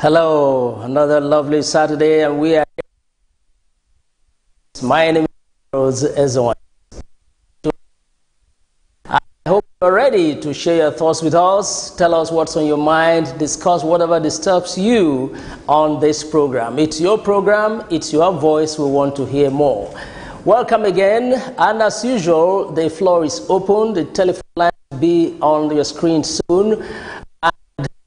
Hello, another lovely Saturday, and we are here. My name is Ezon. I hope you're ready to share your thoughts with us. Tell us what's on your mind. Discuss whatever disturbs you on this program. It's your program. It's your voice. We want to hear more. Welcome again. And as usual, the floor is open. The telephone line will be on your screen soon. And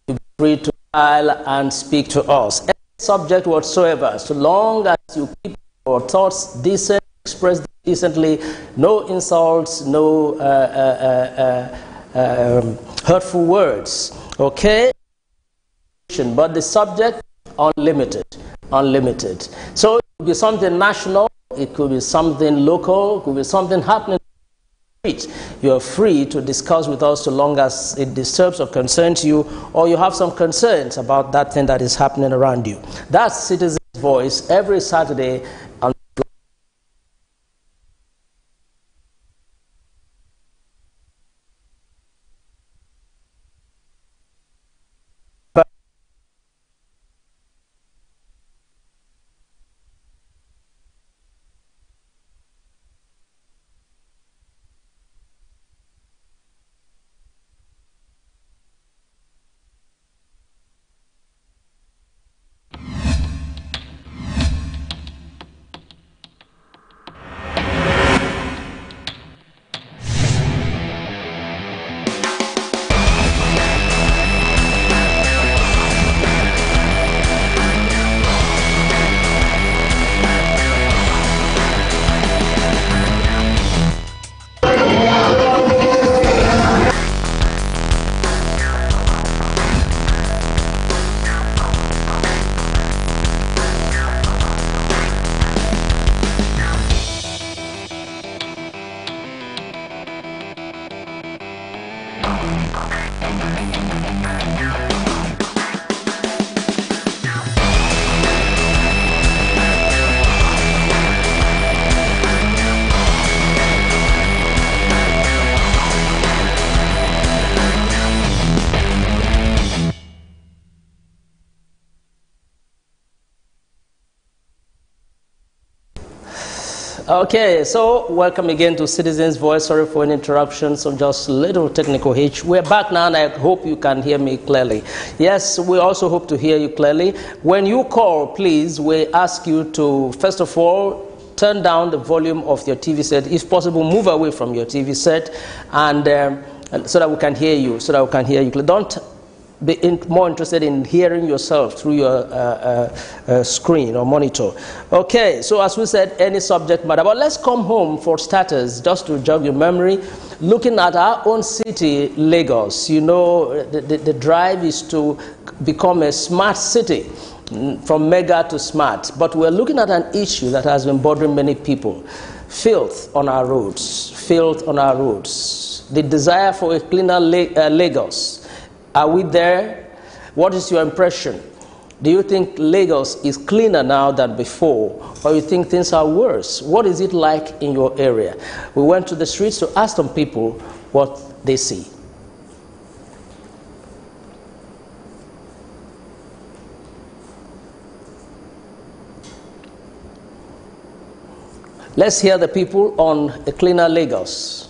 you'll be free to dial and speak to us. Any subject whatsoever, so long as you keep your thoughts decent, express decently, no insults, no hurtful words, okay? But the subject, unlimited. So it could be something national, it could be something local, it could be something happening. You are free to discuss with us so long as it disturbs or concerns you, or you have some concerns about that thing that is happening around you. That's Citizen's Voice every Saturday on Okay, so welcome again to Citizen's Voice. Sorry for an interruption, so just a little technical hitch. We're back now, and I hope you can hear me clearly. Yes, we also hope to hear you clearly. When you call, please, we ask you to, first of all, turn down the volume of your TV set. If possible, move away from your TV set, and so that we can hear you, Don't be more interested in hearing yourself through your screen or monitor. Okay, so as we said, any subject matter. But let's come home for starters, just to jog your memory, looking at our own city, Lagos. You know, the drive is to become a smart city, from mega to smart. But we're looking at an issue that has been bothering many people. Filth on our roads. The desire for a cleaner Lagos. Are we there? What is your impression? Do you think Lagos is cleaner now than before? Or you think things are worse? What is it like in your area? We went to the streets to ask some people what they see. Let's hear the people on a cleaner Lagos.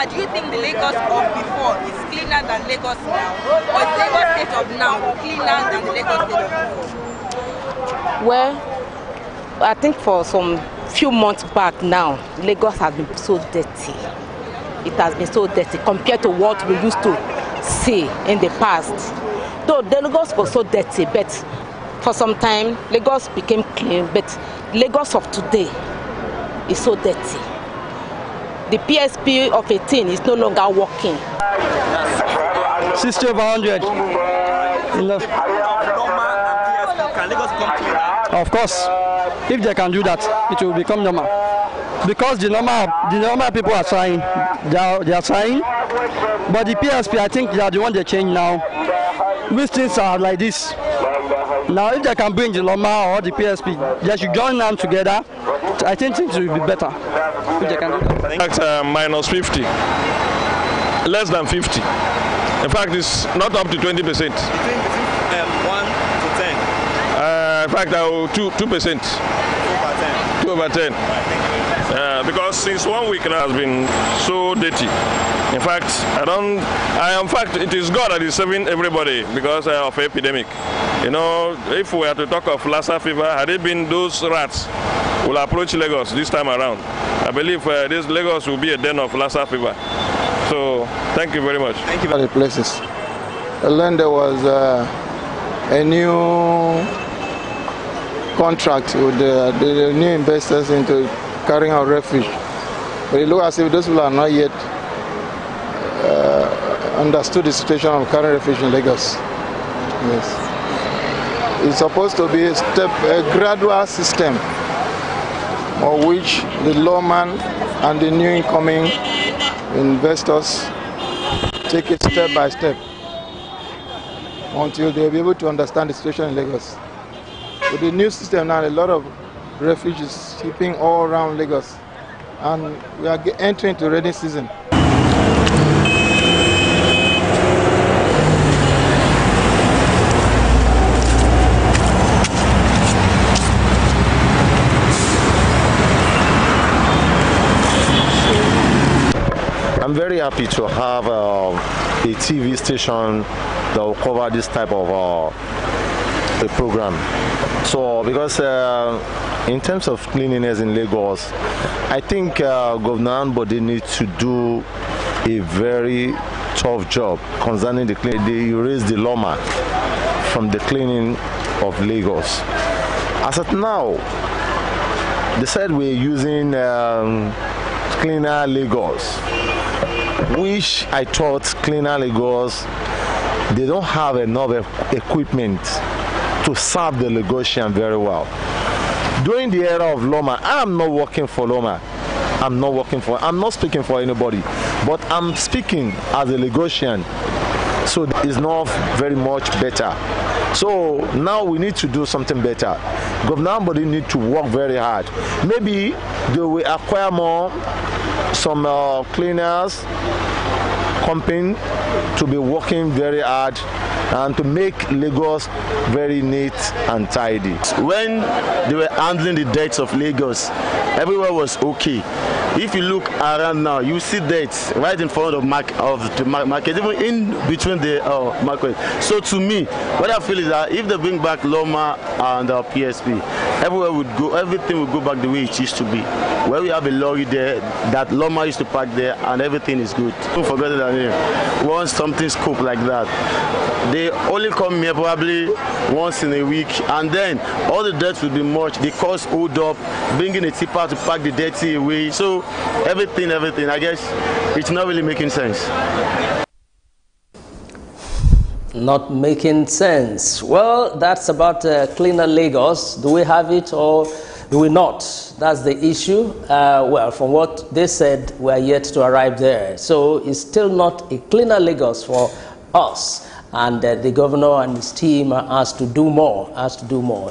Do you think the Lagos of before is cleaner than Lagos now? Or is Lagos state of now cleaner than the Lagos state of before? Well, I think for some few months back now, Lagos has been so dirty. It has been so dirty compared to what we used to see in the past. Though the Lagos was so dirty, but for some time, Lagos became clean, but Lagos of today is so dirty. The PSP of 18 is no longer working. 60 over 100. Can Lagos come cleaner? Of course, if they can do that, it will become normal. Because the normal people are trying, they are trying. But the PSP, I think they are the one they change now. Which things are like this. Now, if they can bring the Loma or the PSP, they should join them together. I think things will be better if they can do that. In fact, minus 50, less than 50. In fact, it's not up to 20%. Between 1 to 10. In fact, 2%. 2 over 10. Because since 1 week now has been so dirty. In fact, in fact, it is God that is saving everybody because of epidemic. You know, if we were to talk of Lassa fever, had it been those rats will approach Lagos this time around, I believe this Lagos will be a den of Lassa fever. So, thank you very much. Thank you. The places. And then there was a new contract with the new investors into carrying out refuge. But it looks as if those people are not yet understood the situation of carrying refuge in Lagos. Yes. It's supposed to be a gradual system of which the lawman and the new incoming investors take it step by step until they'll be able to understand the situation in Lagos. With the new system now, a lot of refugees shipping all around Lagos, and we are entering into rainy season. I'm very happy to have a TV station that will cover this type of a program. So, because in terms of cleanliness in Lagos, I think Governor Ambode needs to do a very tough job concerning the cleaning. They erase the Loma from the cleaning of Lagos. As of now, they said we're using Cleaner Lagos, which I thought Cleaner Lagos, they don't have enough equipment to serve the Lagosian very well. During the era of Loma, I'm not working for Loma. I'm not speaking for anybody, but I'm speaking as a Lagosian. So it's not very much better. So now we need to do something better. Governor Ambode need to work very hard. Maybe they will acquire some cleaners company to be working very hard and to make Lagos very neat and tidy. When they were handling the debts of Lagos, everywhere was okay. If you look around now, you see debts right in front of the market, even in between the market. So to me, what I feel is that if they bring back Loma and PSP, everything would go back the way it used to be. Where we have a lorry there, that Loma used to park there, and everything is good. Don't forget that once something scope like that, they only come here probably once in a week, and then all the dirt will be much. The cost hold up, bringing a tipper to pack the dirty away. So everything, I guess it's not really making sense. Not making sense. Well, that's about Cleaner Lagos. Do we have it or do we not? That's the issue. Well, from what they said, we are yet to arrive there. So it's still not a Cleaner Lagos for us. And the governor and his team are asked to do more,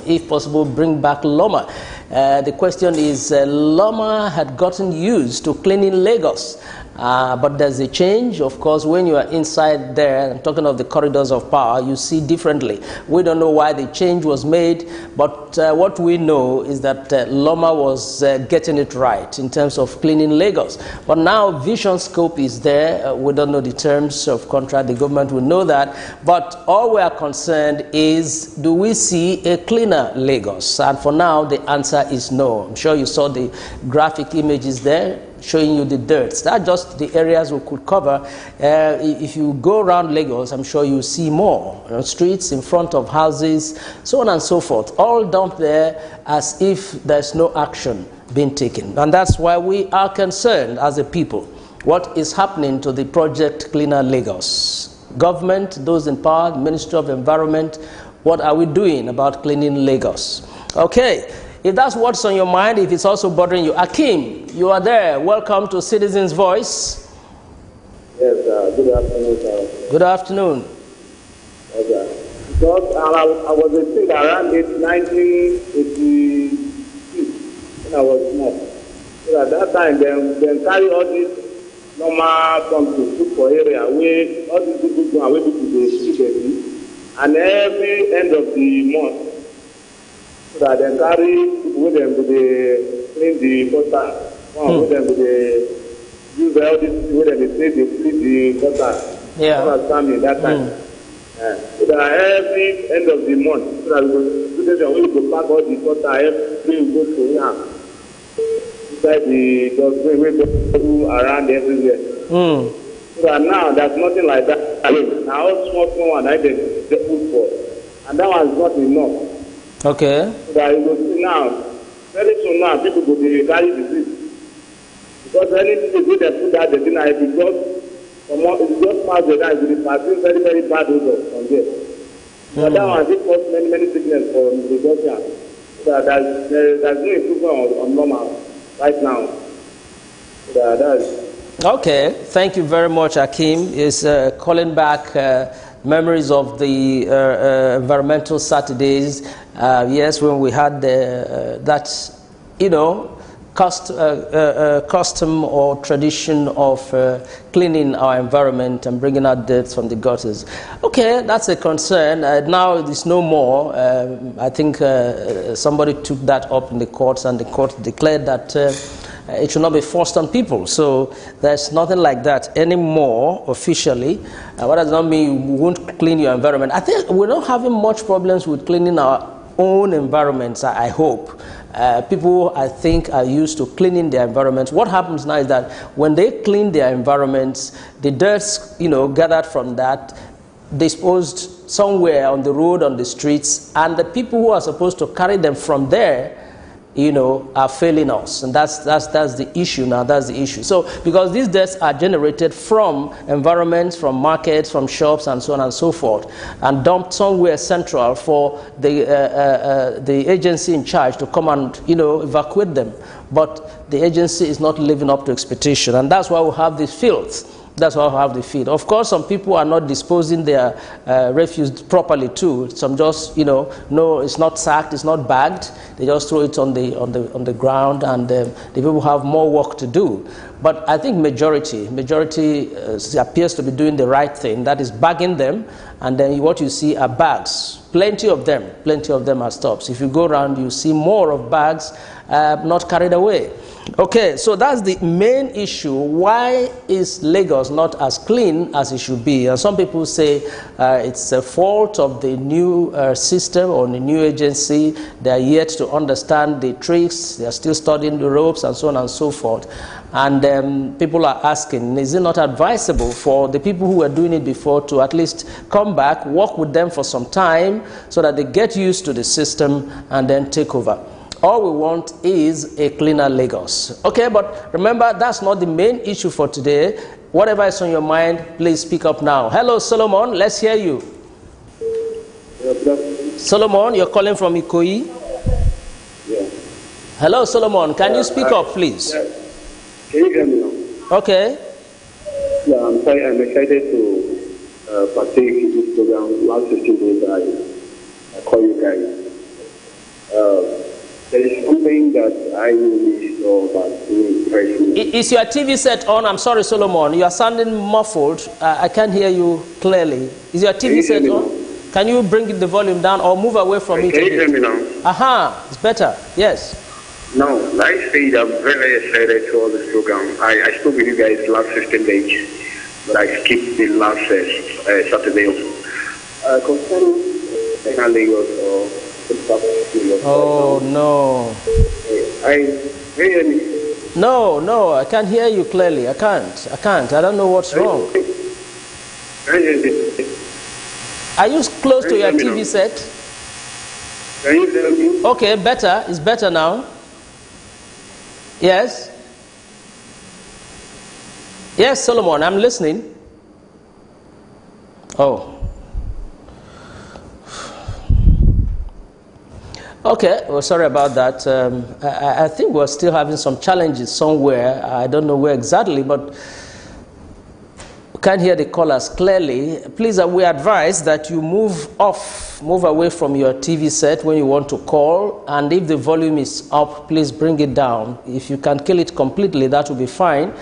If possible, bring back Loma. The question is, Loma had gotten used to cleaning Lagos. But there's a change. Of course, when you are inside there, I'm talking of the corridors of power, you see differently. We don't know why the change was made, but what we know is that Loma was getting it right in terms of cleaning Lagos. But now Vision Scope is there. We don't know the terms of contract. The government will know that. But all we are concerned is, do we see a cleaner Lagos? And for now, the answer is no. I'm sure you saw the graphic images there, showing you the dirt. That's just the areas we could cover. If you go around Lagos, I'm sure you'll see more. Streets in front of houses, so on and so forth, all dumped there as if there's no action being taken. And that's why we are concerned as a people. What is happening to the project Cleaner Lagos? Government, those in power, Ministry of Environment, what are we doing about cleaning Lagos? Okay. If that's what's on your mind, if it's also bothering you, Akim, you are there. Welcome to Citizens Voice. Yes, good afternoon, sir. Good afternoon. Okay. Because I was a kid around 1986 when I was small. So at that time, they carry all this normal something for area where all these people go away people they see, and every end of the month, so that they carry with them to clean the gutter. With them to use all this with them they clean the gutter. Yeah. That time. So that every end of the month, so that we go pack all the gutter every go to now. Inside the dustbin we go around everywhere. So that now there's nothing like that. Now all small one I did the food for, and that one is not enough. Okay. So that you will see now, very soon now people go to carry disease because anything with the food that they deny because it's just past the night with the passing very very bad odor from there. So that one did cause many sickness for the doctor. So that there's no improvement on normal right now. So that's okay, thank you very much, Akim. Is calling back memories of the environmental Saturdays. Yes, when we had that, custom or tradition of cleaning our environment and bringing out dirt from the gutters. Okay, that's a concern. Now it's no more. I think somebody took that up in the courts, and the court declared that it should not be forced on people. So there's nothing like that anymore officially. What does not mean we won't clean your environment. I think we're not having much problems with cleaning our own environments, I hope. People, I think, are used to cleaning their environments. What happens now is that when they clean their environments, the dirt's, gathered from that, disposed somewhere on the road, on the streets, and the people who are supposed to carry them from there, are failing us. And that's the issue now. That's the issue. So, because these deaths are generated from environments, from markets, from shops, and so on and so forth, and dumped somewhere central for the agency in charge to come and, evacuate them. But the agency is not living up to expectation. And that's why we have this filth. That's why we have the feed. Of course, some people are not disposing their refuse properly too. Some just, no, it's not sacked, it's not bagged. They just throw it on the ground, and the people have more work to do. But I think majority appears to be doing the right thing. That is bagging them, and then what you see are bags. Plenty of them are stops. If you go around, you see more of bags not carried away. Okay, so that's the main issue. Why is Lagos not as clean as it should be? And some people say it's a fault of the new system or the new agency. They are yet to understand the tricks. They are still studying the ropes and so on and so forth. And people are asking, is it not advisable for the people who were doing it before to at least come back, work with them for some time so that they get used to the system and then take over? All we want is a cleaner Lagos. Okay, but remember, that's not the main issue for today. Whatever is on your mind, please speak up now. Hello, Solomon. Let's hear you. Solomon, you're calling from Ikoyi? Yeah. Hello, Solomon. Can you speak up, please? Yeah. Can you hear me now? Okay. Yeah, I'm sorry. I'm excited to partake in this program. Last 15 days, I call you guys. There is something that I really saw that really impressed me. Is your TV set on? I'm sorry, Solomon. You are sounding muffled. I can't hear you clearly. Is your TV set on? Can you bring the volume down or move away from it? Can you hear me now? Aha, it's better. Yes. No, like I said, I'm very excited to all this program. I spoke with you guys last 15 days, but I skipped the last Saturday. Concerning Lagos or oh no. No, I can't hear you clearly. I can't. I don't know what's wrong. Are you close to your TV set? Can you hear me? Okay, better. It's better now. Yes. Yes, Solomon, I'm listening. Oh. Okay, well, sorry about that. I think we're still having some challenges somewhere. I don't know where exactly, but can't hear the callers clearly. Please, we advise that you move away from your TV set when you want to call, and if the volume is up, please bring it down. If you can kill it completely, that will be fine,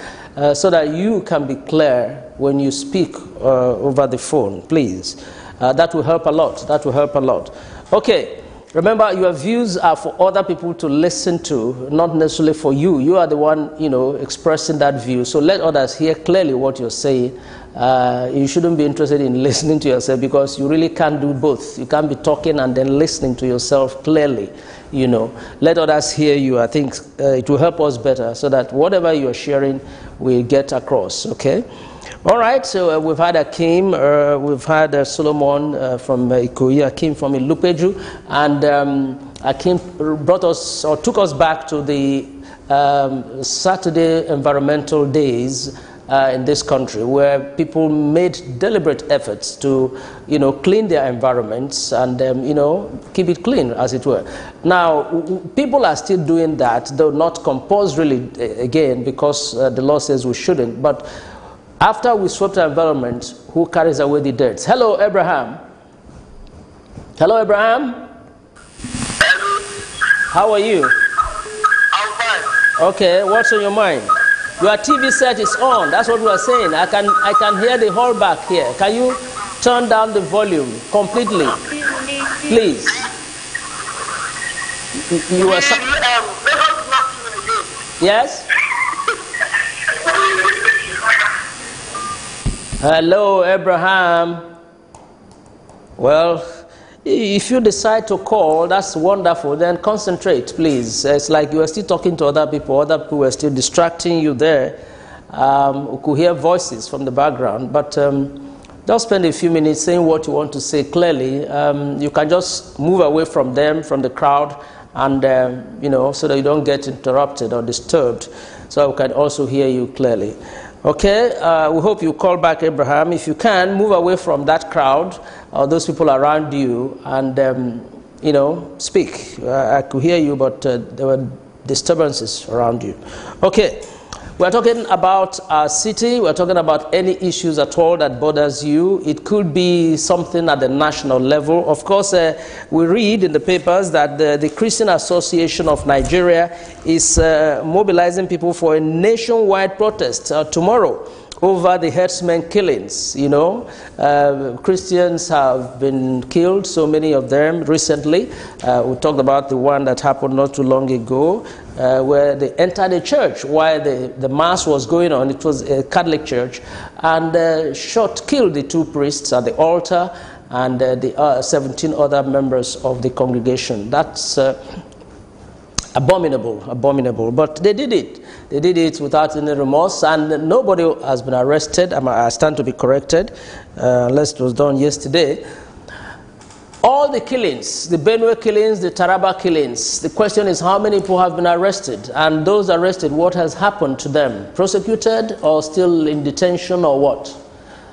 so that you can be clear when you speak over the phone, please. That will help a lot. That will help a lot. Okay. Remember, your views are for other people to listen to, not necessarily for you. You are the one, expressing that view. So let others hear clearly what you're saying. You shouldn't be interested in listening to yourself, because you really can't do both. You can't be talking and then listening to yourself clearly. Let others hear you. I think it will help us better, so that whatever you're sharing will get across. Okay. All right, so we've had Akim, we've had Solomon from Ikoyi, Akim from Ilupeju, and Akim brought us, or took us back to the Saturday environmental days in this country, where people made deliberate efforts to, clean their environments and, keep it clean, as it were. Now, people are still doing that, though not compulsorily, again, because the law says we shouldn't, but after we swept our environment, who carries away the dirt? Hello, Abraham. Hello, Abraham. How are you? I'm fine. Okay, what's on your mind? Your TV set is on. That's what we are saying. I can hear the whole back here. Can you turn down the volume completely, please? You were. Yes. Hello, Abraham. Well, if you decide to call, that's wonderful. Then concentrate, please. It's like you are still talking to other people. Other people are still distracting you there. You could hear voices from the background. But just spend a few minutes saying what you want to say clearly. You can just move away from them, from the crowd, and, so that you don't get interrupted or disturbed. So we can also hear you clearly. Okay, we hope you call back, Abraham. If you can, move away from that crowd or those people around you and, speak. I could hear you, but there were disturbances around you. Okay, we're talking about our city. We're talking about any issues at all that bothers you. It could be something at the national level. Of course, we read in the papers that the Christian Association of Nigeria is mobilizing people for a nationwide protest tomorrow over the herdsmen killings. Christians have been killed, so many of them recently. We talked about the one that happened not too long ago, where they entered a church while the mass was going on. It was a Catholic church, and killed the two priests at the altar and the 17 other members of the congregation. That's abominable, but they did it. They did it without any remorse, and nobody has been arrested. I stand to be corrected, unless it was done yesterday. All the killings, the Benue killings, the Taraba killings, the question is how many people have been arrested, and those arrested, what has happened to them? Prosecuted or still in detention or what?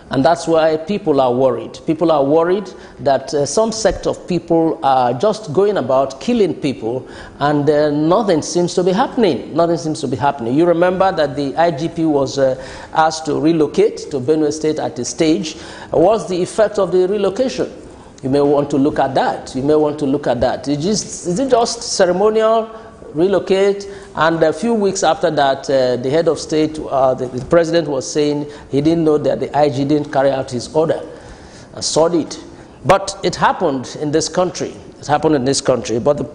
And that's why people are worried. People are worried that some sect of people are just going about killing people, and nothing seems to be happening. Nothing seems to be happening. You remember that the IGP was asked to relocate to Benue State at a stage. What's the effect of the relocation? You may want to look at that. You may want to look at that. Is it just ceremonial, relocate, and a few weeks after that, the head of state, the president was saying he didn't know that the IG didn't carry out his order. I saw it. But it happened in this country. It happened in this country. But the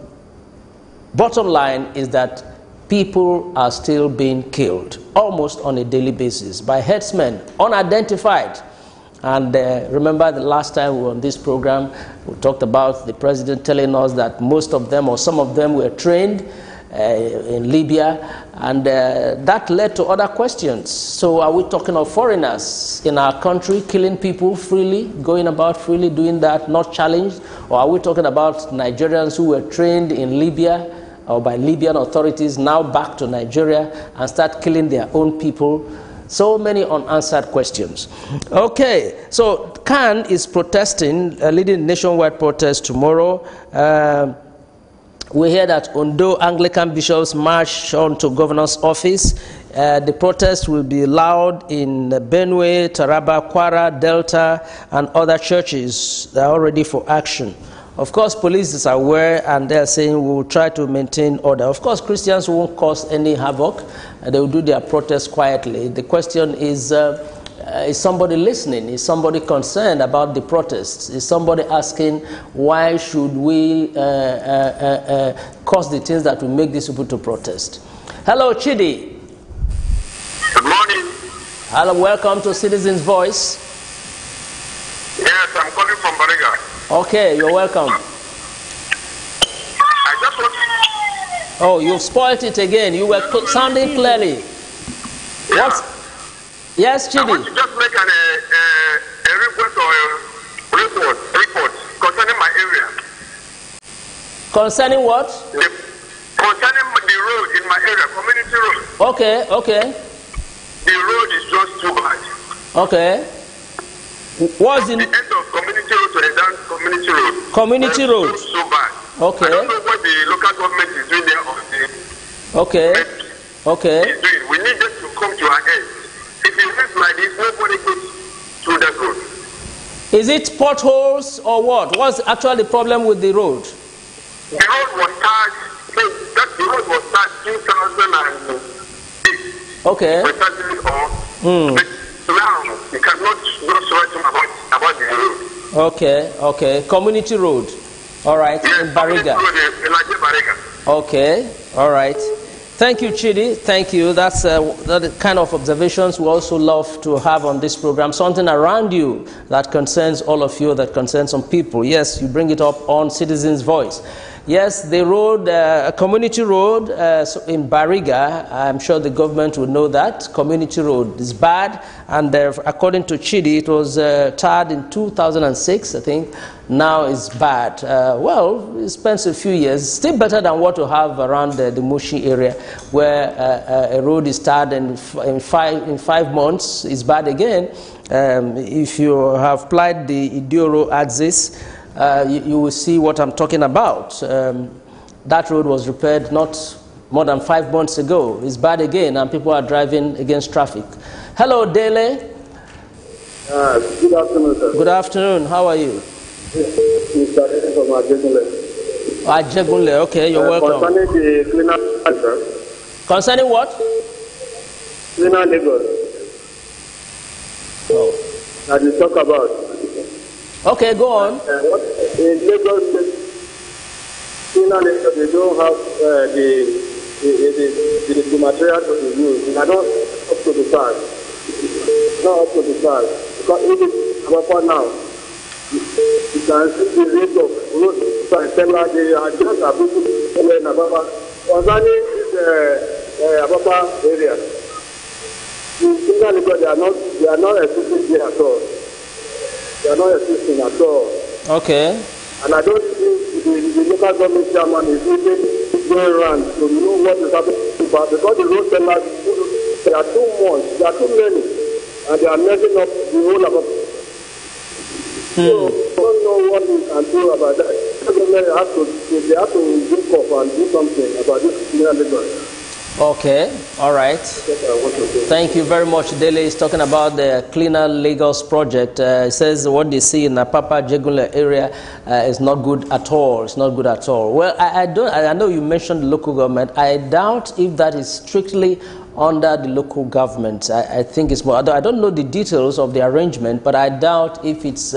bottom line is that people are still being killed almost on a daily basis by herdsmen, unidentified. And remember the last time we were on this program, we talked about the president telling us that most of them or some of them were trained in Libya, and that led to other questions. So are we talking of foreigners in our country killing people freely, going about freely doing that, not challenged? Or are we talking about Nigerians who were trained in Libya or by Libyan authorities now back to Nigeria and start killing their own people? So many unanswered questions. Okay, so CAN is protesting, leading nationwide protest tomorrow. We hear that Ondo Anglican bishops march on to governor's office. The protest will be loud in Benue, Taraba, Kwara, Delta, and other churches that are ready for action. Of course, police is aware, and they're saying we will try to maintain order. Of course, Christians won't cause any havoc. They will do their protest quietly. The question is somebody listening? Is somebody concerned about the protests? Is somebody asking why should we cause the things that will make these people to protest? Hello, Chidi. Good morning. Hello, welcome to Citizens Voice. Yes, I'm calling from Bariga. Okay, you're welcome. I just want to... Oh, you've spoiled it again. You were sounding clearly. Yeah. What? Yes, Chidi. I want to just make a request or a report concerning my area. Concerning what? Concerning the road in my area, community road. Okay, okay. The road is just too bad. Okay. What's the end of community road to the down community road? Community road. So bad. Okay. I don't know what the local government is doing there on the okay. Okay. Is doing. We need them to come to our aid. If it ends like this, nobody goes through that road. Is it potholes or what? What's actually the problem with the road? The road was started. The road was started 2008. Okay. We started it all. Now you cannot just write about the road. Okay. Okay. Community road. All right. Yes, in Bariga. Okay. All right. Thank you, Chidi. Thank you. That's the kind of observations we also love to have on this program. Something around you that concerns all of you, that concerns some people. Yes, you bring it up on Citizens Voice. Yes, the road, community road in Bariga, I'm sure the government will know that. Community road is bad, and according to Chidi, it was tarred in 2006, I think. Now it's bad. Well, it spends a few years. Still better than what we have around the Mushi area, where a road is tarred and in 5 months it's bad again. If you have applied the Idioro axis, you will see what I'm talking about. That road was repaired not more than 5 months ago. It's bad again, and people are driving against traffic. Hello, Dele. Good afternoon, sir. Good afternoon. How are you? Mr. Eden from Ajegunle. Ajegunle, okay, you're welcome. Concerning the cleaner, sir. Concerning what? Cleaner Lagos. Oh. That you talk about. Okay, go on. In Lagos, cleaner Lagos, they don't have the material to use. They are not up to the task. Not up to the task. Because it is about now. You can see the rate of road and they are just about concerning this Ababa area. They are not assisting there at all. They are not assisting at all. Okay. And I don't think the local government chairman is even going around to know what is happening because the road sellers, they are too much, they are too many, and they are messing up the whole Ababa. So, I don't know what we can do about that. They have to wake up and do something about this cleaner Lagos. Okay, all right. Thank you very much. Dele is talking about the Cleaner Lagos project. It says what they see in the Papa Ajegunle area is not good at all. It's not good at all. Well, I know you mentioned the local government. I doubt if that is strictly under the local government. I think it's more, I don't know the details of the arrangement, but I doubt if it's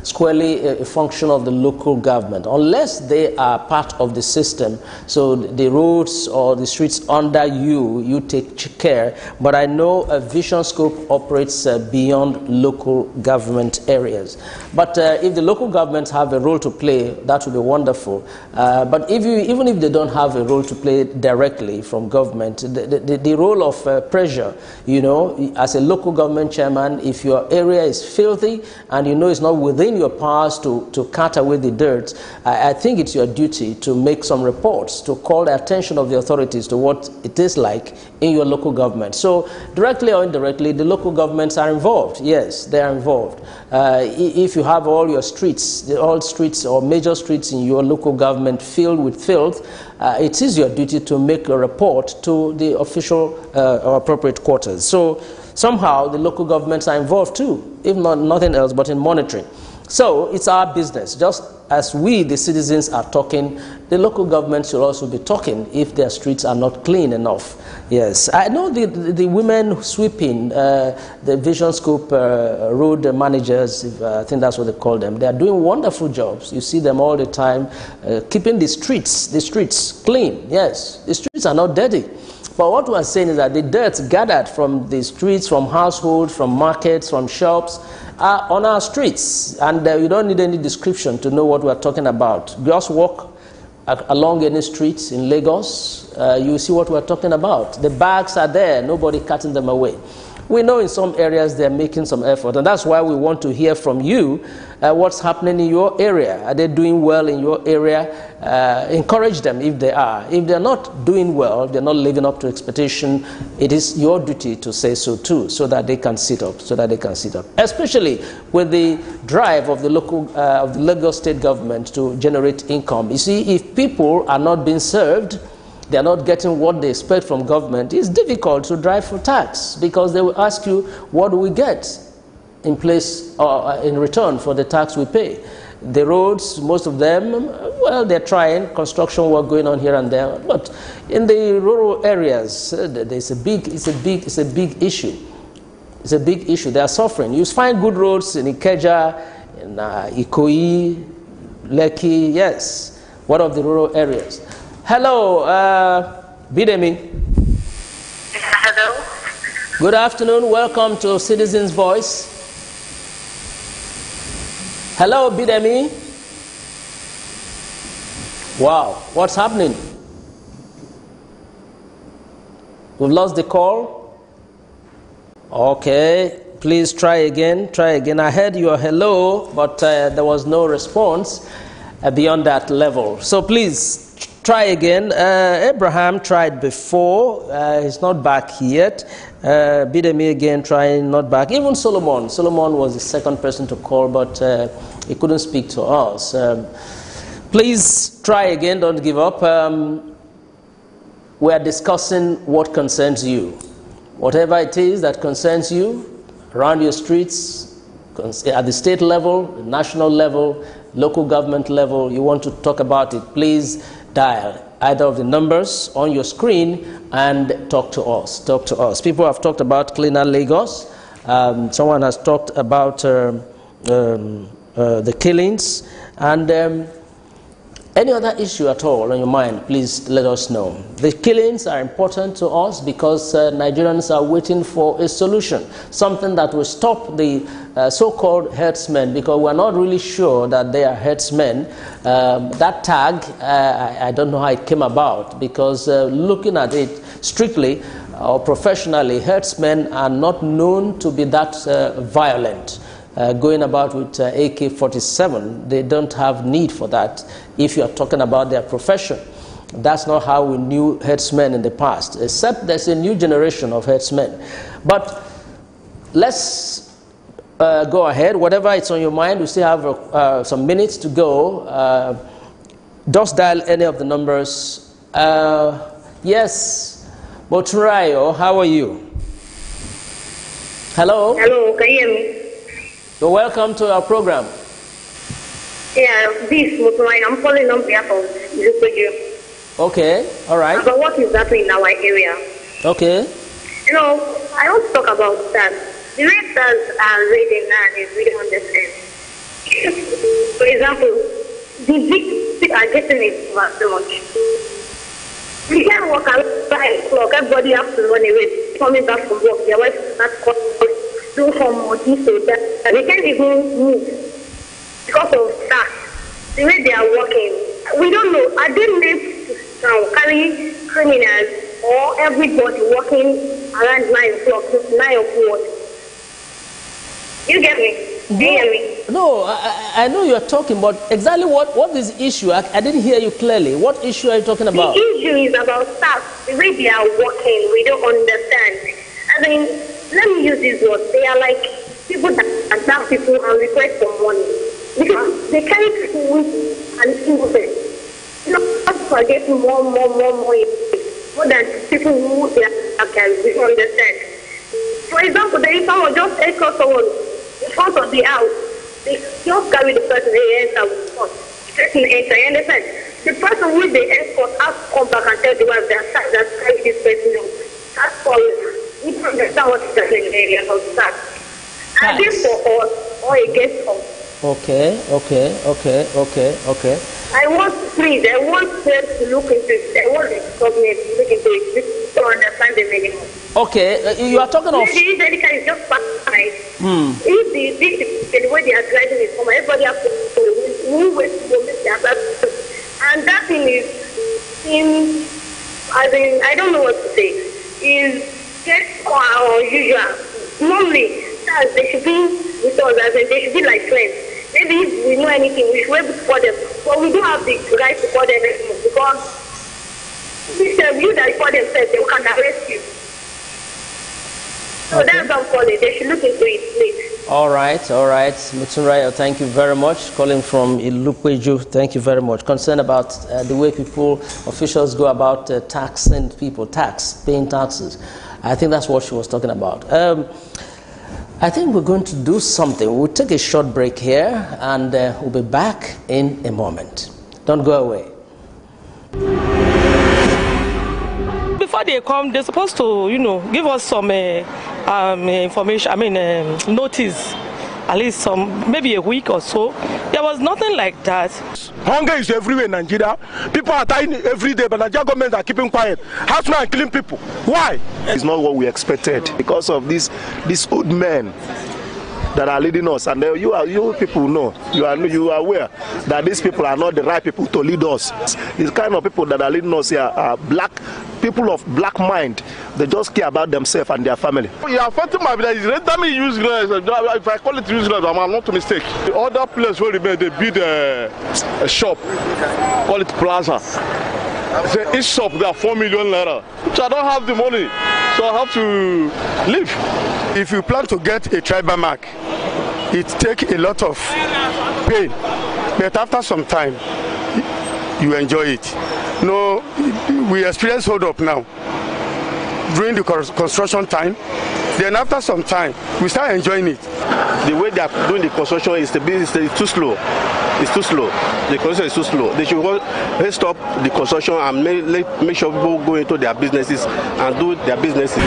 squarely a function of the local government, unless they are part of the system. So the roads or the streets under you take care. But I know a Vision Scope operates beyond local government areas. But if the local governments have a role to play, that would be wonderful. But even if they don't have a role to play directly from government, the role of pressure, you know, as a local government chairman, if your area is filthy and you know it's not within your powers to cut away the dirt, I think it's your duty to make some reports, to call the attention of the authorities to what it is like in your local government. So directly or indirectly, the local governments are involved. Yes, they are involved. If you have all your streets, all streets or major streets in your local government filled with filth, it is your duty to make a report to the official or appropriate quarters. So somehow the local governments are involved too, if not nothing else but in monitoring. So it's our business. Just as we, the citizens, are talking, the local government should also be talking if their streets are not clean enough. Yes, I know the women sweeping, the Vision Scope road managers, I think that's what they call them. They are doing wonderful jobs. You see them all the time, keeping the streets clean. Yes, the streets are not dirty. But what we are saying is that the dirt gathered from the streets, from households, from markets, from shops, are on our streets. And you don't need any description to know what we are talking about. Just walk along any streets in Lagos, you see what we are talking about. The bags are there, nobody cutting them away. We know in some areas they're making some effort, and that's why we want to hear from you what's happening in your area. Are they doing well in your area? Encourage them if they are. If they're not doing well, they're not living up to expectation, it is your duty to say so too, so that they can sit up, especially with the drive of the local, of the Lagos state government to generate income. You see, if people are not being served, they are not getting what they expect from government, it's difficult to drive for tax, because they will ask you, what do we get in place or in return for the tax we pay? The roads, most of them, well, they're trying, construction work going on here and there, but in the rural areas, it's a big issue. It's a big issue. They are suffering. You find good roads in Ikeja, in Ikoyi, Lekki, yes, one of the rural areas. Hello, Bidemi. Hello. Good afternoon. Welcome to Citizens Voice. Hello, Bidemi. Wow, what's happening? We've lost the call. Okay, please try again. I heard your hello, but there was no response beyond that level. So please, try again. Abraham tried before. He's not back yet. Bidemi again trying, not back. Even Solomon. Solomon was the second person to call, but he couldn't speak to us. Please try again. Don't give up. We are discussing what concerns you. Whatever it is that concerns you, around your streets, at the state level, the national level, local government level, you want to talk about it, please dial either of the numbers on your screen and talk to us. People have talked about cleaner Lagos. Someone has talked about the killings, and any other issue at all on your mind, please let us know. The killings are important to us because Nigerians are waiting for a solution, something that will stop the so-called herdsmen, because we're not really sure that they are herdsmen. That tag, I don't know how it came about, because looking at it strictly or professionally, herdsmen are not known to be that violent. Going about with AK-47, they don't have need for that if you are talking about their profession. That's not how we knew herdsmen in the past, except there's a new generation of herdsmen. But let's go ahead. Whatever is on your mind, we still have some minutes to go. Just dial any of the numbers. Yes, Moturayo, how are you? Hello? Hello, can you hear me? You're welcome to our program. Yeah, this Motoline, I'm calling on behalf of Zupeju. Okay, all right. About what is happening in our area. Okay. You know, I want to talk about that. The rate that are raiding now is really understand. For example, the victims are getting it so much. We can't walk outside, everybody has to run away, coming back from work, their wife is not calling. Do some or this or that. They can't even move because of that. The way they are working, we don't know. Are they made to carry criminals or everybody working around 9 o'clock, 9 o'clock? You get me? Do you hear me? No, I know you're talking, but exactly what is the issue? I didn't hear you clearly. What issue are you talking about? The issue is about staff. The way they are working, we don't understand. I mean, let me use this word. They are like people that attack people and request for money. Because they carry people with an innocent. You know, people are getting more than people who they are carrying. You understand? For example, there is someone just escort someone in front of the house. They just carry the person, they enter with force. The person enter, you understand? The person who they escort has to come back and tell the wife that carry this person. That's for you don't understand what is happening in the area of that. And this for us or against us. Okay. I want them to look into it. I want the government to look into it to understand the minimum. Okay, you are talking of... If the is just right. If the way they are driving is from everybody has to move with their back. And that thing is, I don't know what to say, is just our usual. Normally, they should be with us, as in they should be like friends. Maybe if we know anything, we should be able to call them. But we don't have the right to call them anymore because you that call themselves, they can arrest you. So that's what I'm calling. They should look into it, please. All right. Motunrayo, thank you very much. Calling from Ilukweju, thank you very much. Concerned about the way officials go about taxing people, paying taxes. I think that's what she was talking about. I think we're going to do something. We'll take a short break here and we'll be back in a moment. Don't go away. Before they come, they're supposed to, give us some information, notice, at least maybe a week or so. There was nothing like that. Hunger is everywhere in Nigeria. People are dying every day, but Nigeria government are keeping quiet. Herdsmen are killing people. Why? It's not what we expected because of these old men that are leading us, and you people know, you are aware that these people are not the right people to lead us. These kind of people that are leading us here are people of black mind. They just care about themselves and their family. You are affecting my village. Let me use if I call it useless, I'm not a mistake. The other place where they build a shop, call it plaza. So each shop got 4 million naira. So I don't have the money, so I have to leave. If you plan to get a tribal mark, it takes a lot of pain, but after some time, you enjoy it. No, we experience hold up now during the construction time. Then after some time, we start enjoying it. The way they are doing the construction is too slow. It's too slow. The construction is too slow. They should stop the construction and make sure people go into their businesses and do their businesses.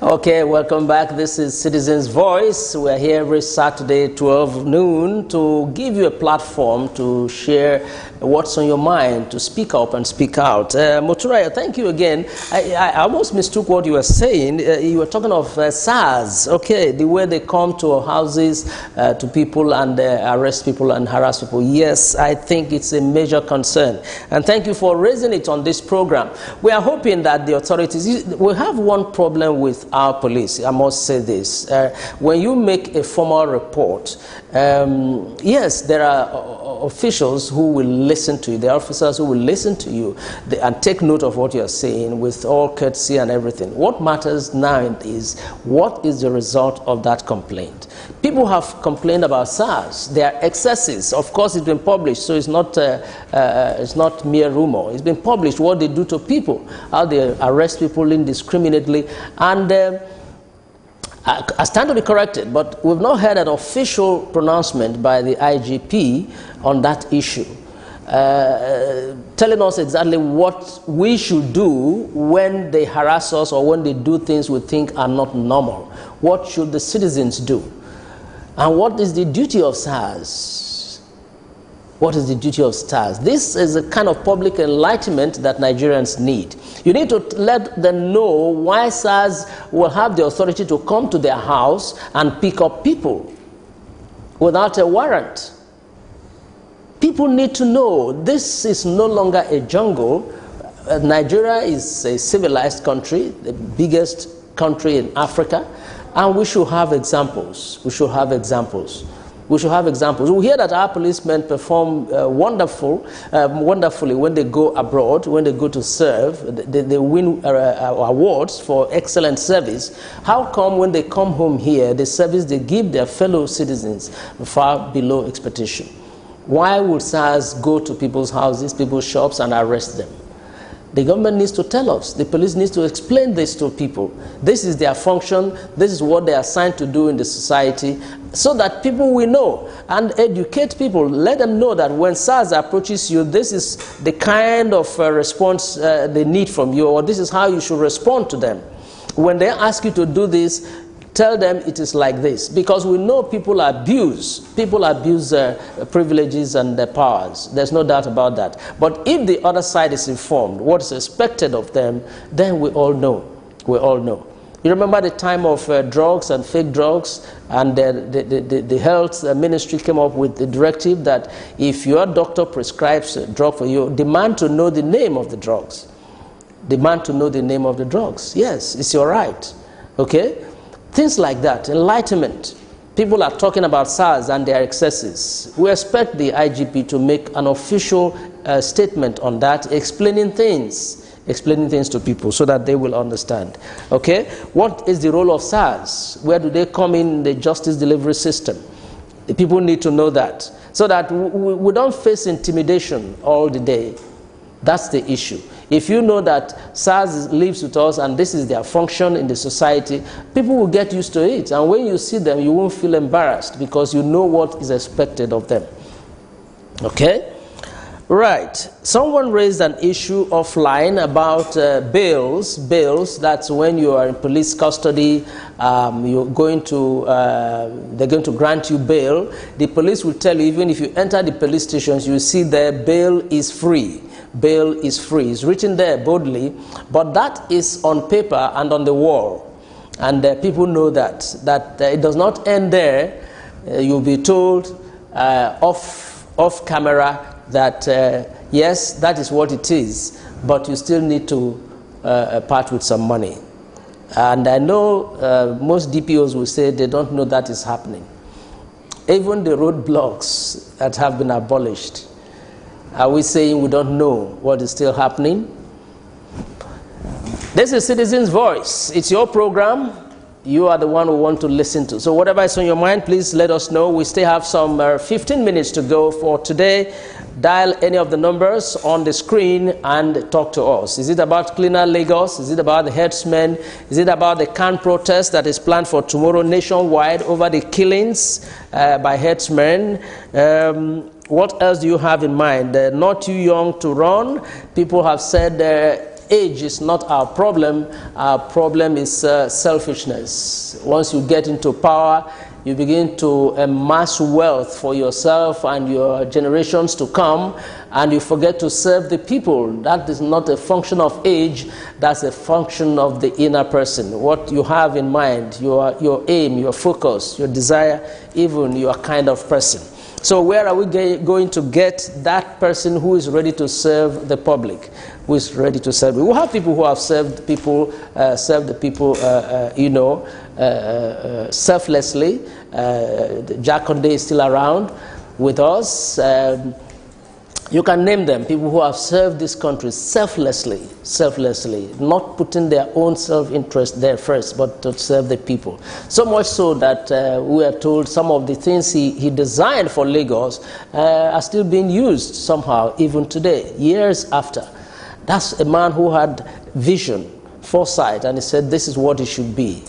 Okay, welcome back. This is Citizens Voice. We're here every Saturday, 12 noon, to give you a platform to share what's on your mind, to speak up and speak out. Motunrayo, thank you again. I almost mistook what you were saying. You were talking of SARS. Okay, the way they come to houses, to people and arrest people and harass people. Yes, I think it's a major concern. And thank you for raising it on this program. We are hoping that the authorities, we have one problem with our police, I must say this. When you make a formal report, yes, there are officials who will listen to you, there are officers who will listen to you and take note of what you're saying with all courtesy and everything. What matters now is what is the result of that complaint. People have complained about SARS. There are excesses. Of course, it's been published, so it's not mere rumor. It's been published what they do to people, how they arrest people indiscriminately, and I stand to be corrected, but we've not heard an official pronouncement by the IGP on that issue, telling us exactly what we should do when they harass us or when they do things we think are not normal. What should the citizens do? And what is the duty of SARS? What is the duty of SARS? This is a kind of public enlightenment that Nigerians need. You need to let them know why SARS will have the authority to come to their house and pick up people without a warrant. People need to know this is no longer a jungle. Nigeria is a civilized country, the biggest country in Africa, and we should have examples. We should have examples. We should have examples. We hear that our policemen perform wonderfully when they go abroad, when they go to serve. They win awards for excellent service. How come when they come home here, the service they give their fellow citizens far below expectation? Why would SARS go to people's houses, people's shops, and arrest them? The government needs to tell us. The police needs to explain this to people. This is their function. This is what they are assigned to do in the society, so that people will know and educate people. Let them know that when SARS approaches you, this is the kind of response they need from you, or this is how you should respond to them. When they ask you to do this, tell them it is like this, because we know people abuse privileges and their powers. There's no doubt about that. But if the other side is informed, what is expected of them, then we all know. We all know. You remember the time of drugs and fake drugs, and the health ministry came up with the directive that if your doctor prescribes a drug for you, demand to know the name of the drugs. Demand to know the name of the drugs. Yes, it's your right. Okay? Things like that, enlightenment. People are talking about SARS and their excesses. We expect the IGP to make an official statement on that, explaining things to people so that they will understand. Okay? What is the role of SARS? Where do they come in the justice delivery system? The people need to know that, so that we don't face intimidation all the day. That's the issue. If you know that SARS lives with us and this is their function in the society, people will get used to it. And when you see them, you won't feel embarrassed because you know what is expected of them. Okay? Right. Someone raised an issue offline about bails. Bails, that's when you are in police custody, they're going to grant you bail. The police will tell you, even if you enter the police stations, you see there, bail is free. Bail is free. It's written there boldly, but that is on paper and on the wall. And people know that it does not end there. You'll be told off camera that yes, that is what it is, but you still need to part with some money. And I know most DPOs will say they don't know that is happening. Even the roadblocks that have been abolished, are we saying we don't know what is still happening? This is Citizens Voice. It's your program. You are the one who want to listen to. So whatever is on your mind, please let us know. We still have some 15 minutes to go for today. Dial any of the numbers on the screen and talk to us. Is it about Cleaner Lagos? Is it about the herdsmen? Is it about the CAN protest that is planned for tomorrow nationwide over the killings by herdsmen? What else do you have in mind? Not too young to run. People have said age is not our problem. Our problem is selfishness. Once you get into power, you begin to amass wealth for yourself and your generations to come, and you forget to serve the people. That is not a function of age. That's a function of the inner person. What you have in mind, your aim, your focus, your desire, even your kind of person. So where are we going to get that person who is ready to serve the public, who is ready to serve? We will have people who have served the people, selflessly. Jack Conde is still around with us. You can name them, people who have served this country selflessly, not putting their own self-interest there first, but to serve the people. So much so that we are told some of the things he designed for Lagos are still being used somehow, even today, years after. That's a man who had vision, foresight, and he said this is what it should be.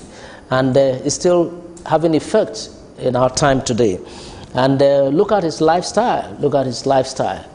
And it's still having effect in our time today. And look at his lifestyle. Look at his lifestyle.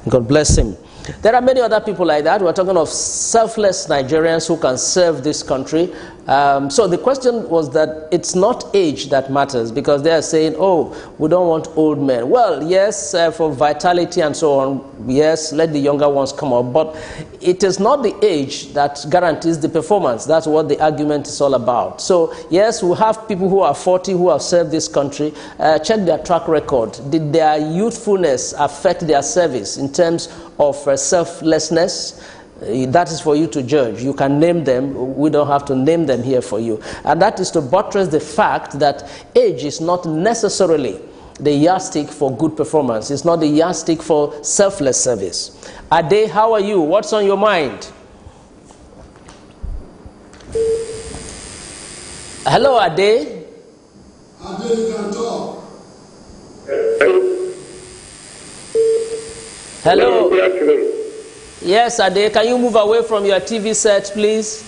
God bless him. There are many other people like that. We're talking of selfless Nigerians who can serve this country. So the question was that it's not age that matters, because they are saying, oh, we don't want old men. Well, yes, for vitality and so on, yes, let the younger ones come up. But it is not the age that guarantees the performance. That's what the argument is all about. So, yes, we have people who are 40 who have served this country. Check their track record. Did their youthfulness affect their service in terms of selflessness? That is for you to judge. You can name them. We don't have to name them here for you. And that is to buttress the fact that age is not necessarily the yardstick for good performance. It's not the yardstick for selfless service. Ade, how are you? What's on your mind? Hello, Ade. Ade, you can talk. Hello. Good afternoon. Yes, Ade, can you move away from your TV set, please?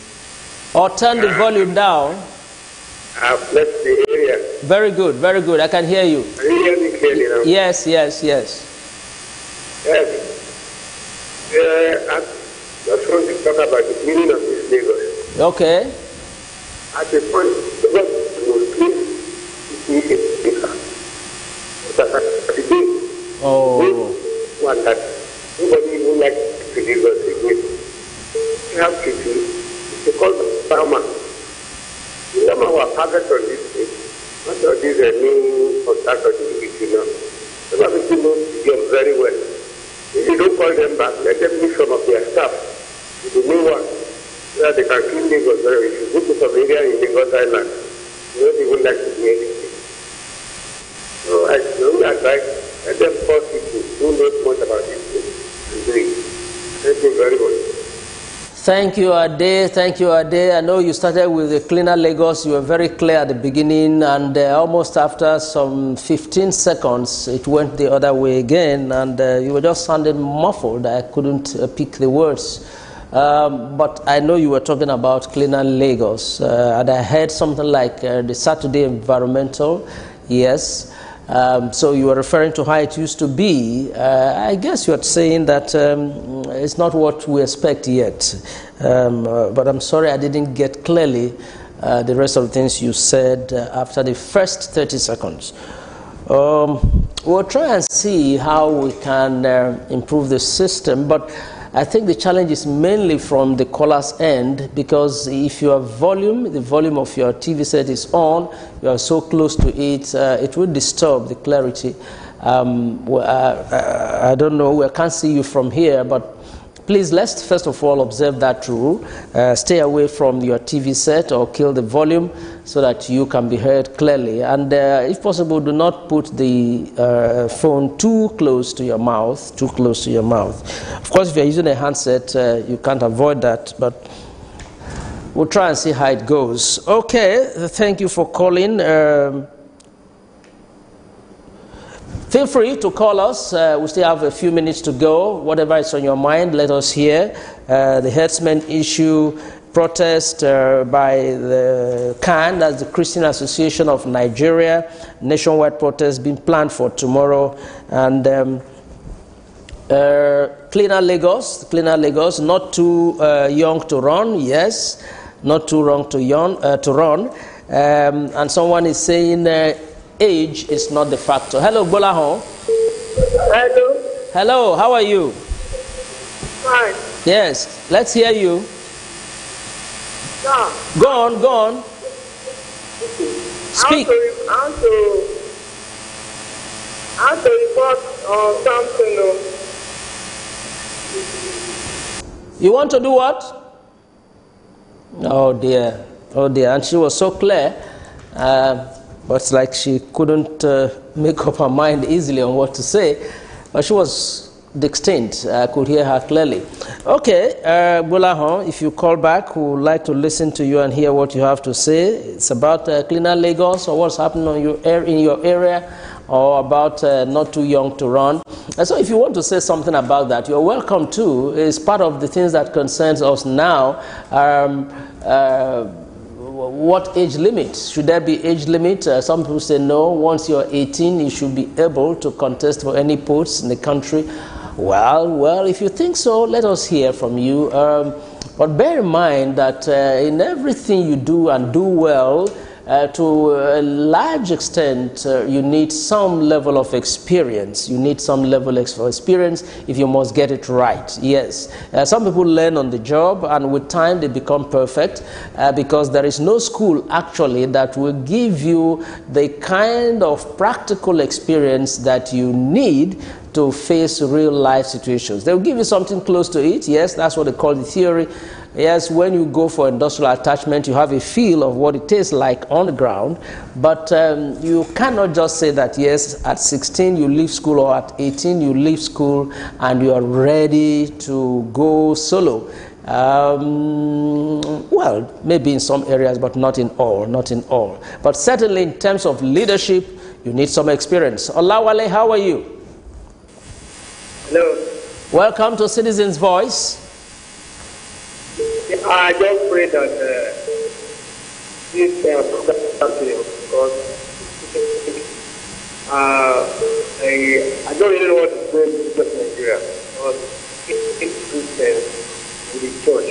Or turn the volume down? I've left the area. Very good, very good. I can hear you. Can you hear me clearly now? Yes, yes, yes. Yes. I just want to talk about the meaning of this Lagos. Okay. At the point, the government will please speaker. But at the day, one that nobody even likes to Lagos again. You have to do is to call the farmer. You know our target on this thing. Not all these new contractors you know. Some of people know the job very well. If you don't call them back, let them meet some of their staff with the new one. So that they can clean Lagos very well. If you go to some area in Lagos Island, you don't even like to do anything. So I only advise, let them call people who know much about this thing and do it. Thank you very much. Thank you, Ade. Thank you, Ade. I know you started with the Cleaner Lagos. You were very clear at the beginning, and almost after some 15 seconds, it went the other way again, and you were just sounding muffled. I couldn't pick the words. But I know you were talking about Cleaner Lagos, and I heard something like the Saturday Environmental. Yes. So you were referring to how it used to be. I guess you're saying that it's not what we expect yet. But I'm sorry I didn't get clearly the rest of the things you said after the first 30 seconds. We'll try and see how we can improve the system, but I think the challenge is mainly from the caller's end, because if your volume, the volume of your TV set is on, you are so close to it, it will disturb the clarity. I don't know, we can't see you from here, but please let's first of all observe that rule. Stay away from your TV set or kill the volume so that you can be heard clearly. And if possible, do not put the phone too close to your mouth, Of course, if you're using a handset, you can't avoid that, but we'll try and see how it goes. Okay, thank you for calling. Feel free to call us. We still have a few minutes to go. Whatever is on your mind, let us hear. The herdsmen issue, protest by the CAN, that's the Christian Association of Nigeria. Nationwide protest being planned for tomorrow. And Cleaner Lagos, not too young to run, yes. Not too young to run. And someone is saying, age is not the factor. Hello, Bolahon. Hello. Hello, how are you? Fine. Yes, let's hear you. Yeah. Go on. Speak. I want to report on something. You want to do what? Oh dear. And she was so clear. But it's like she couldn't make up her mind easily on what to say. But she was distinct. I could hear her clearly. Okay, Bolahon, if you call back, we would like to listen to you and hear what you have to say. It's about Cleaner Lagos, or what's happening on in your area, or about not too young to run. And so if you want to say something about that, you're welcome to. It's part of the things that concerns us now. What age limit? Should there be age limit? Some people say no. Once you're 18, you should be able to contest for any posts in the country. Well, if you think so, let us hear from you. But bear in mind that in everything you do and do well, to a large extent, you need some level of experience. You need some level of experience if you must get it right. Yes. Some people learn on the job, and with time they become perfect, because there is no school actually that will give you the kind of practical experience that you need to face real life situations. They'll give you something close to it. Yes, that's what they call the theory. Yes, when you go for industrial attachment, you have a feel of what it tastes like on the ground. But you cannot just say that, yes, at 16 you leave school, or at 18 you leave school and you are ready to go solo. Well, maybe in some areas, but not in all, not in all. But certainly in terms of leadership, you need some experience. Olawale, how are you? Hello. Welcome to Citizens Voice. I just pray that this because I don't really know what to do in Nigeria. Because it's Christians in the church.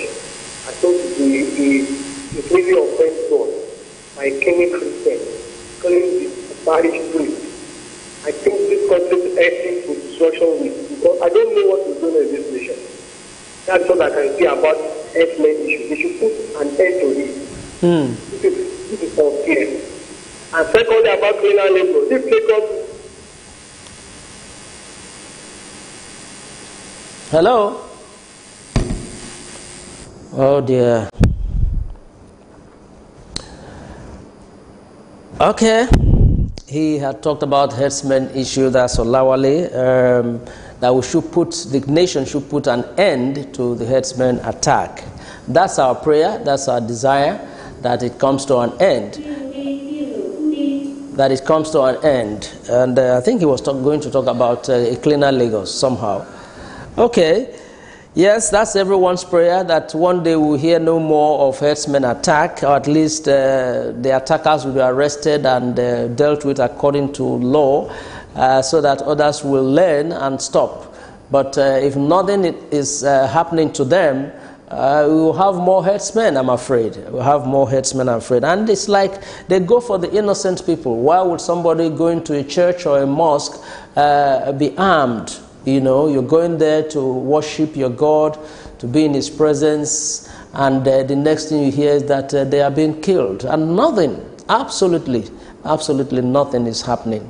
I thought it really offends God by killing Christians, killing the parish priest. I think this country's ethics with destruction because I don't know what to do in this nation. That's what I can say about ethnic issues. They should put an end to this. This is unfair. And secondly, about criminal labor. This Lagos. Hello? Oh dear. Okay. He had talked about herdsmen issue, that's Olawale, that we should put, the nation should put an end to the herdsmen attack. That's our prayer, that's our desire, that it comes to an end. That it comes to an end. And I think he was going to talk about a cleaner Lagos somehow. Okay. Yes, that's everyone's prayer, that one day we'll hear no more of herdsmen attack, or at least the attackers will be arrested and dealt with according to law, so that others will learn and stop. But if nothing is happening to them, we will have more herdsmen, I'm afraid. We'll have more herdsmen, I'm afraid. And it's like they go for the innocent people. Why would somebody going to a church or a mosque be armed? You know, you're going there to worship your God, to be in His presence, and the next thing you hear is that they are being killed. And nothing, absolutely nothing is happening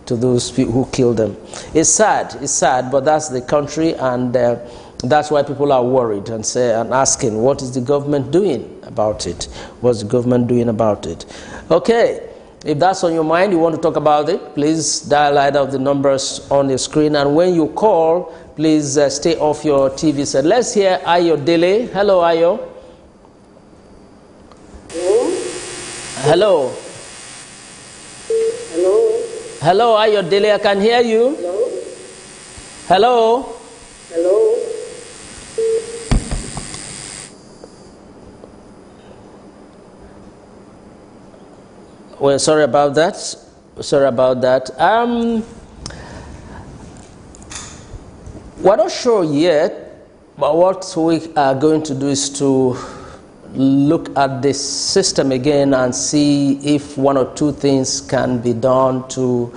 to those people who killed them. It's sad, but that's the country, and that's why people are worried and asking, what is the government doing about it? What's the government doing about it? Okay. If that's on your mind, you want to talk about it, please dial either of the numbers on the screen. And when you call, please stay off your TV set. Let's hear Ayo Dele. Hello, Ayo. Hello. Hello. Hello, Ayo Dele. I can hear you. Hello. Hello. Hello. Well, sorry about that. Sorry about that. We're not sure yet, but what we are going to do is to look at this system again and see if one or two things can be done to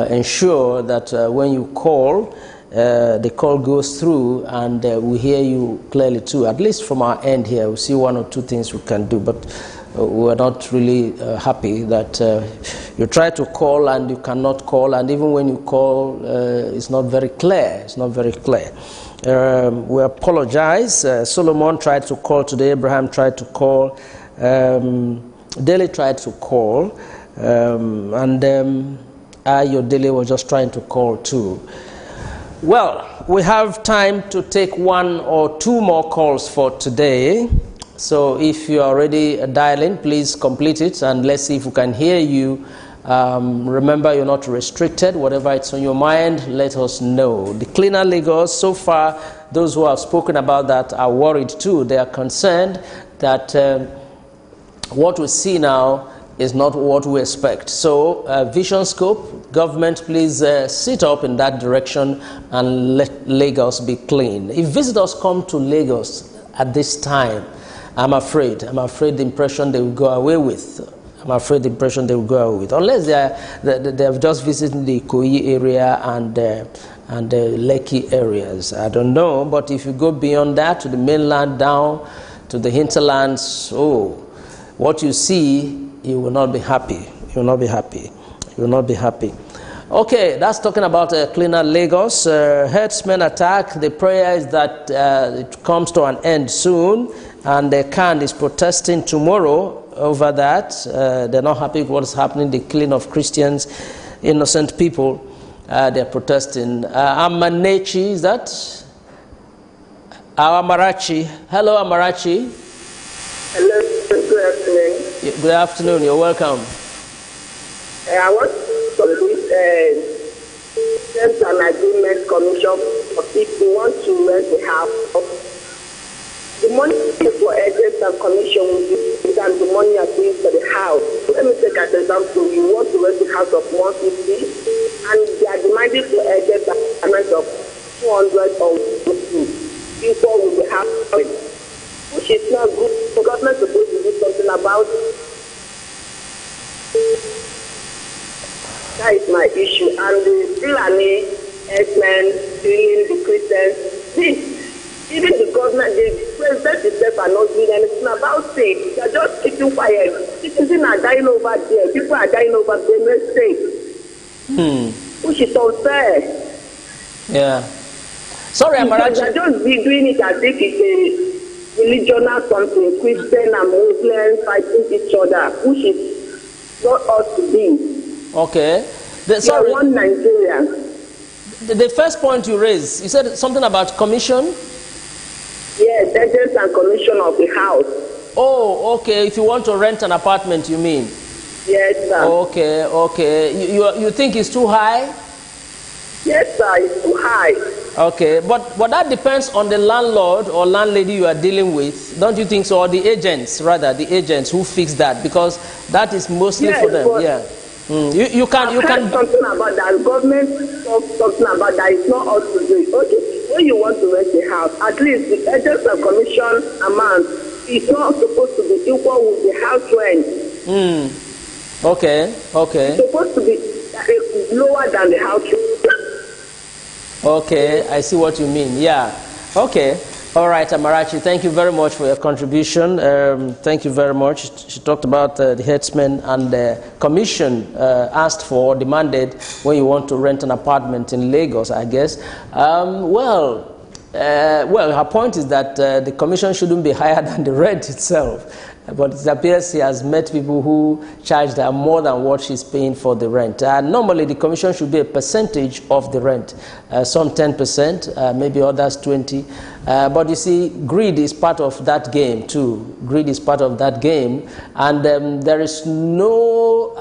ensure that when you call, the call goes through and we hear you clearly too. At least from our end here, we'll see one or two things we can do. But we're not really happy that you try to call and you cannot call, and even when you call, it's not very clear. It's not very clear. We apologize. Solomon tried to call today. Abraham tried to call. Dele tried to call. And Ayo Dele was just trying to call too. Well, we have time to take one or two more calls for today. So if you are already dialing, please complete it and let's see if we can hear you. Remember, you're not restricted. Whatever it's on your mind, let us know. The cleaner Lagos, so far, those who have spoken about that are worried too. They are concerned that what we see now is not what we expect. So vision scope, government, please sit up in that direction and let Lagos be clean. If visitors come to Lagos at this time, I'm afraid the impression they will go away with. Unless they have just visited the Ikoyi area and the Lekki areas. I don't know, but if you go beyond that to the mainland, down to the hinterlands, what you see, you will not be happy. You will not be happy. Okay, that's talking about cleaner Lagos. Herdsmen attack. The prayer is that it comes to an end soon. And the CAN is protesting tomorrow over that. They're not happy with what's happening, the killing of Christians, innocent people. They're protesting. Amanechi, is that? Amarachi. Hello, Amarachi. Hello, good afternoon. Good afternoon, you're welcome. I want to send an agreement commission for people who want to rent a house. The money for agents and commission will be than the money you're paying for the house. Let me take an example. You want to rent a house of 150 and they are demanding for agents a payment of 200 or 50 equal with the house, which is not good. The government is supposed to do something about it. That is my issue. And the Fulani herdsmen killing the Christians, even the government, the president itself are not doing anything about it. They are just keeping quiet. Citizens are dying over there. People are dying over Benue State. Which is unfair. Yeah. Sorry, Amarachi. They are just doing it as if it's a religion or something. Christian and Muslims fighting each other, which is not ought to be. Okay. Sorry. One Nigeria. The first point you raised, you said something about commission? Yes, agents and commission of the house. Oh, okay. If you want to rent an apartment, you mean? Yes, sir. Okay, okay. You think it's too high? Yes, sir. It's too high. Okay, but that depends on the landlord or landlady you are dealing with, don't you think so? Or the agents, rather, the agents who fix that, because that is mostly for them. Yeah. You can something about that. Government talks something about that. It's not us to do it. Okay, when you want to rent a house, at least the agents and commission amount is not supposed to be equal with the house rent. Okay, okay. It's supposed to be lower than the house rent. Okay, I see what you mean. Yeah. Okay. All right, Amarachi, thank you very much for your contribution. Thank you very much. She talked about the herdsmen and the commission asked for, demanded when you want to rent an apartment in Lagos, I guess. Well, her point is that the commission shouldn't be higher than the rent itself. But it appears she has met people who charged her more than what she's paying for the rent. Normally, the commission should be a percentage of the rent. Some 10%, maybe others 20%. But you see, greed is part of that game too. Greed is part of that game. And there is no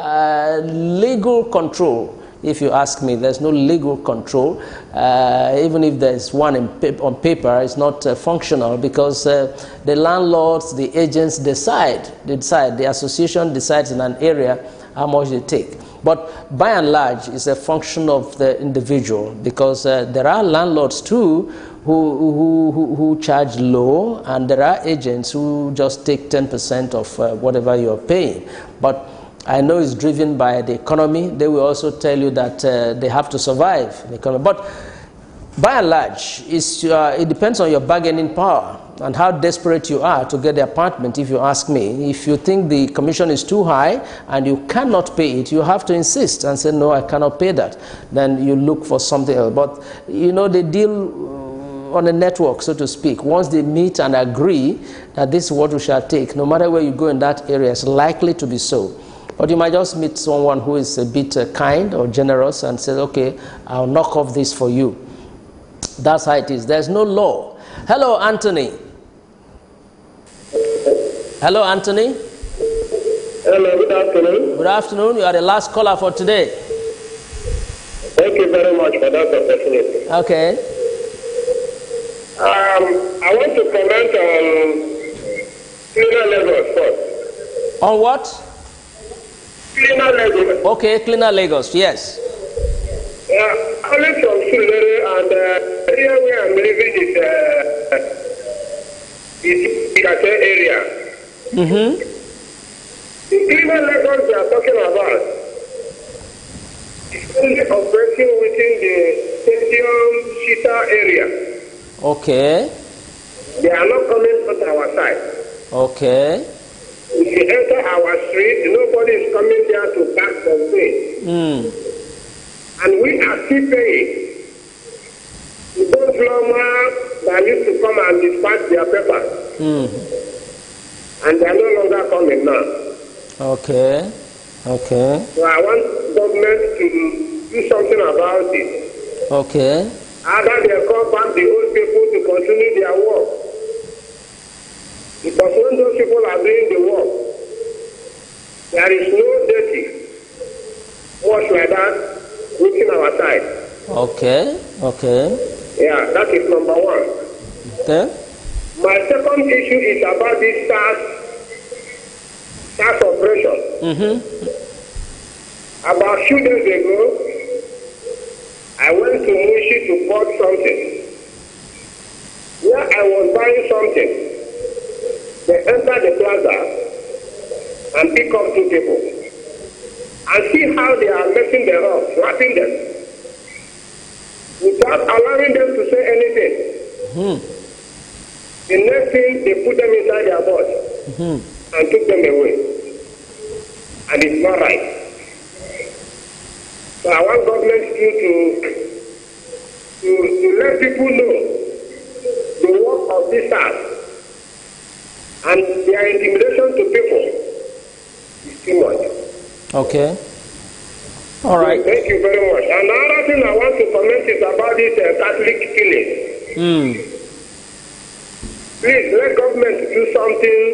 legal control. If you ask me, there's no legal control. Even if there's one on paper, it's not functional because the landlords, the agents decide. The association decides in an area how much they take. But by and large, it's a function of the individual because there are landlords too who charge low, and there are agents who just take 10% of whatever you're paying. But I know it's driven by the economy. They will also tell you that they have to survive the economy. But by and large, it depends on your bargaining power and how desperate you are to get the apartment, if you ask me. If you think the commission is too high and you cannot pay it, you have to insist and say, no, I cannot pay that. Then you look for something else. But, you know, they deal on a network, so to speak. Once they meet and agree that this is what we shall take, no matter where you go in that area, it's likely to be so. But you might just meet someone who is a bit kind or generous and says, okay, I'll knock off this for you. That's how it is. There's no law. Hello, Anthony. Hello, Anthony. Hello, good afternoon. Good afternoon. You are the last caller for today. Thank you very much for that opportunity. Okay. I want to comment on Cleaner Lagos first. On what? Cleaner Lagos. Okay, Cleaner Lagos, yes. Yeah, I'm from Surulere, and the area where I'm living is Ikate area. The Cleaner Lagos they are talking about is only operating within the Stadium Shita area. Okay. They are not coming to our side. Okay. If you enter our street, nobody is coming there to back the way. And we are still paying. Those lawmen that used to come and dispatch their papers. And they are no longer coming now. Okay. Okay. So I want government to do something about it. Okay. Either they call back the old people to continue their work. Because when those people are doing the work, there is no dirty wash like that within our side. Okay. Okay. Yeah, that is number one. Okay. My second issue is about this tax operation. About a few days ago, I went to Mushi to bought something. Where I was buying something, they enter the plaza and pick up two people. And see how they are messing them up, slapping them, without allowing them to say anything. The next thing, they put them inside their bus and took them away. And it's not right. So I want government to let people know the work of this house. And their intimidation to people is too much. Okay. All right. Thank you very much. And another thing I want to comment is about this Catholic killing. Please let government do something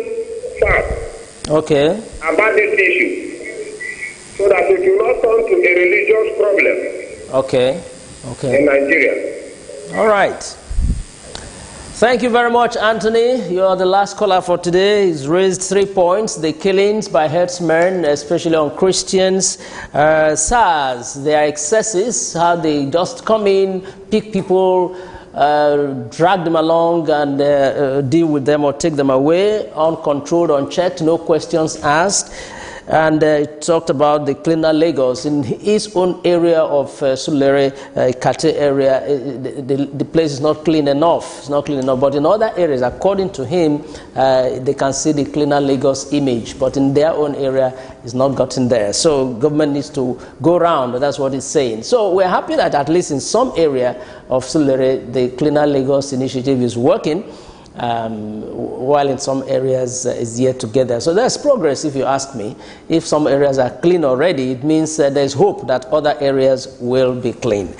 fast. Okay. About this issue, so that it will not turn to a religious problem. Okay. Okay. In Nigeria. All right. Thank you very much, Anthony. You are the last caller for today. He's raised 3 points: the killings by herdsmen, especially on Christians, SARS, their excesses, how they just come in, pick people, drag them along and deal with them or take them away, uncontrolled, unchecked, no questions asked. And talked about the cleaner Lagos in his own area of Sulere, Kate area. The place is not clean enough. It's not clean enough. But in other areas, according to him, they can see the cleaner Lagos image. But in their own area, it's not gotten there. So government needs to go around. That's what he's saying. So we're happy that at least in some area of Sulere, the cleaner Lagos initiative is working. While in some areas is yet to get there. So there's progress, if you ask me. If some areas are clean already, it means there's hope that other areas will be clean.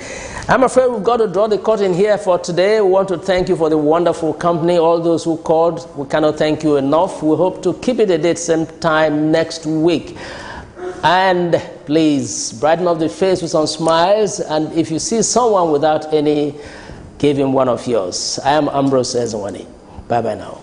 I'm afraid we've got to draw the curtain here for today. We want to thank you for the wonderful company, all those who called. We cannot thank you enough. We hope to keep it a date same time next week. And please, brighten up the face with some smiles. And if you see someone without any, give him one of yours. I am Ambrose Ezewani. Bye-bye now.